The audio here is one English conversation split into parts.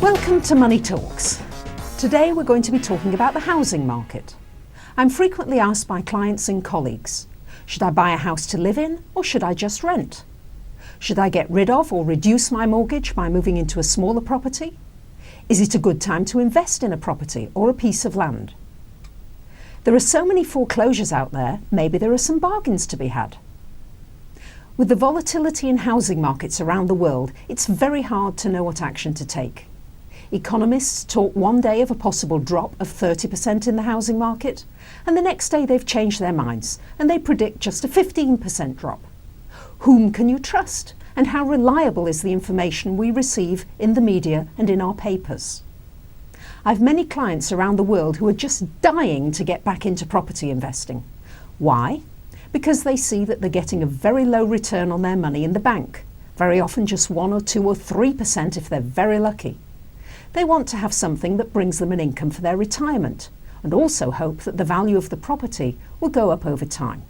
Welcome to Money Talks. Today we're going to be talking about the housing market. I'm frequently asked by clients and colleagues, should I buy a house to live in or should I just rent? Should I get rid of or reduce my mortgage by moving into a smaller property? Is it a good time to invest in a property or a piece of land? There are so many foreclosures out there, maybe there are some bargains to be had. With the volatility in housing markets around the world, it's very hard to know what action to take. Economists talk one day of a possible drop of 30% in the housing market, and the next day they've changed their minds and they predict just a 15% drop. Whom can you trust? And how reliable is the information we receive in the media and in our papers? I've many clients around the world who are just dying to get back into property investing. Why? Because they see that they're getting a very low return on their money in the bank, very often just 1 or 2 or 3% if they're very lucky. They want to have something that brings them an income for their retirement and also hope that the value of the property will go up over time.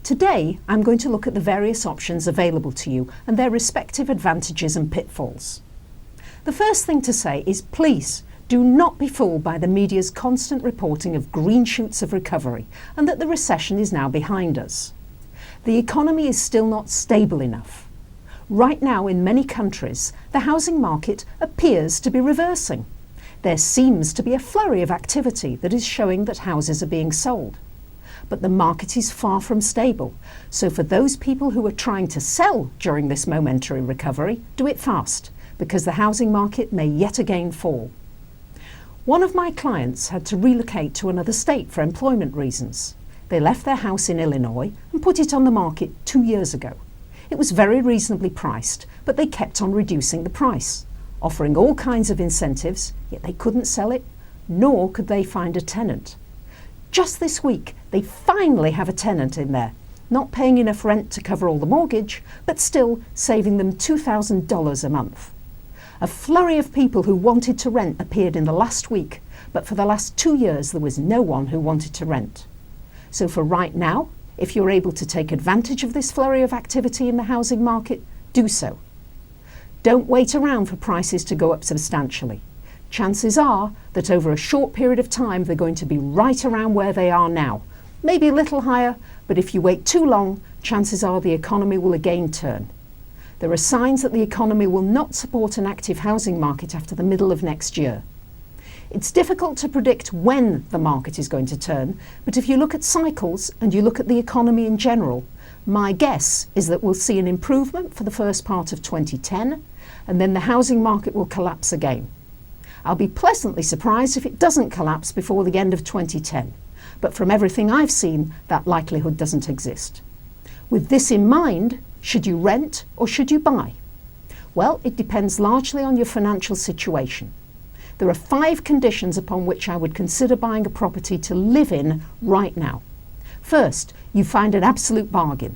Today, I'm going to look at the various options available to you and their respective advantages and pitfalls. The first thing to say is please do not be fooled by the media's constant reporting of green shoots of recovery and that the recession is now behind us. The economy is still not stable enough. Right now in many countries, the housing market appears to be reversing. There seems to be a flurry of activity that is showing that houses are being sold. But the market is far from stable, so for those people who are trying to sell during this momentary recovery, do it fast, because the housing market may yet again fall. One of my clients had to relocate to another state for employment reasons. They left their house in Illinois and put it on the market 2 years ago. It was very reasonably priced, but they kept on reducing the price, offering all kinds of incentives, yet they couldn't sell it, nor could they find a tenant. Just this week, they finally have a tenant in there, not paying enough rent to cover all the mortgage, but still saving them $2,000 a month. A flurry of people who wanted to rent appeared in the last week, but for the last 2 years there was no one who wanted to rent. So for right now, if you're able to take advantage of this flurry of activity in the housing market, do so. Don't wait around for prices to go up substantially. Chances are that over a short period of time they're going to be right around where they are now. Maybe a little higher, but if you wait too long, chances are the economy will again turn. There are signs that the economy will not support an active housing market after the middle of next year. It's difficult to predict when the market is going to turn, but if you look at cycles and you look at the economy in general, my guess is that we'll see an improvement for the first part of 2010, and then the housing market will collapse again. I'll be pleasantly surprised if it doesn't collapse before the end of 2010, but from everything I've seen, that likelihood doesn't exist. With this in mind, should you rent or should you buy? Well, it depends largely on your financial situation. There are 5 conditions upon which I would consider buying a property to live in right now. First, you find an absolute bargain.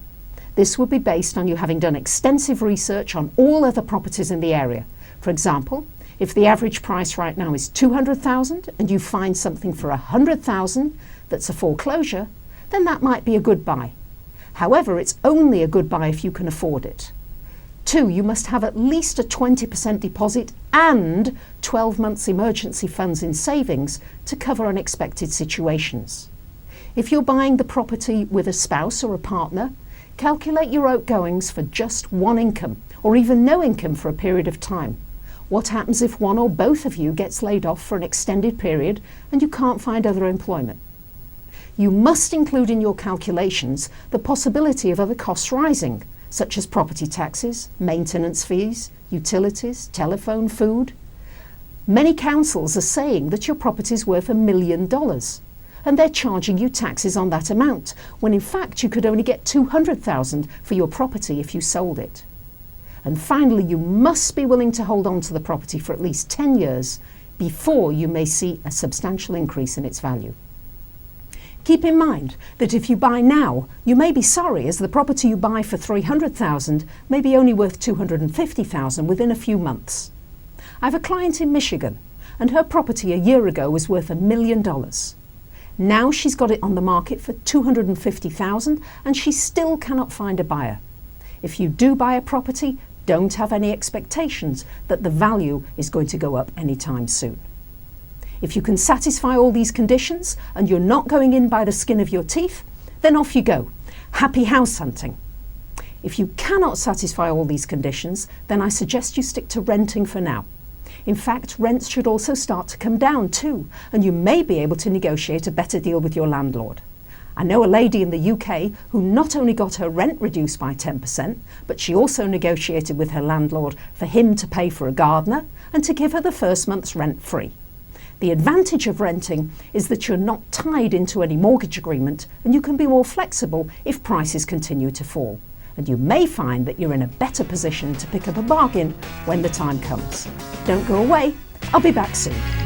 This would be based on you having done extensive research on all other properties in the area. For example, if the average price right now is $200,000 and you find something for $100,000 that's a foreclosure, then that might be a good buy. However, it's only a good buy if you can afford it. 2, you must have at least a 20% deposit and 12 months emergency funds in savings to cover unexpected situations. If you're buying the property with a spouse or a partner, calculate your outgoings for just one income or even no income for a period of time. What happens if one or both of you gets laid off for an extended period and you can't find other employment? You must include in your calculations the possibility of other costs rising, such as property taxes, maintenance fees, utilities, telephone, food. Many councils are saying that your property is worth $1 million, and they're charging you taxes on that amount, when in fact you could only get $200,000 for your property if you sold it. And finally, you must be willing to hold on to the property for at least 10 years before you may see a substantial increase in its value. Keep in mind that if you buy now, you may be sorry, as the property you buy for $300,000 may be only worth $250,000 within a few months. I have a client in Michigan, and her property a year ago was worth $1 million. Now she's got it on the market for $250,000 and she still cannot find a buyer. If you do buy a property, Don't have any expectations that the value is going to go up anytime soon. If you can satisfy all these conditions and you're not going in by the skin of your teeth, then off you go. Happy house hunting. If you cannot satisfy all these conditions, then I suggest you stick to renting for now. In fact, rents should also start to come down too, and you may be able to negotiate a better deal with your landlord. I know a lady in the UK who not only got her rent reduced by 10%, but she also negotiated with her landlord for him to pay for a gardener and to give her the first month's rent free. The advantage of renting is that you're not tied into any mortgage agreement and you can be more flexible if prices continue to fall. And you may find that you're in a better position to pick up a bargain when the time comes. Don't go away, I'll be back soon.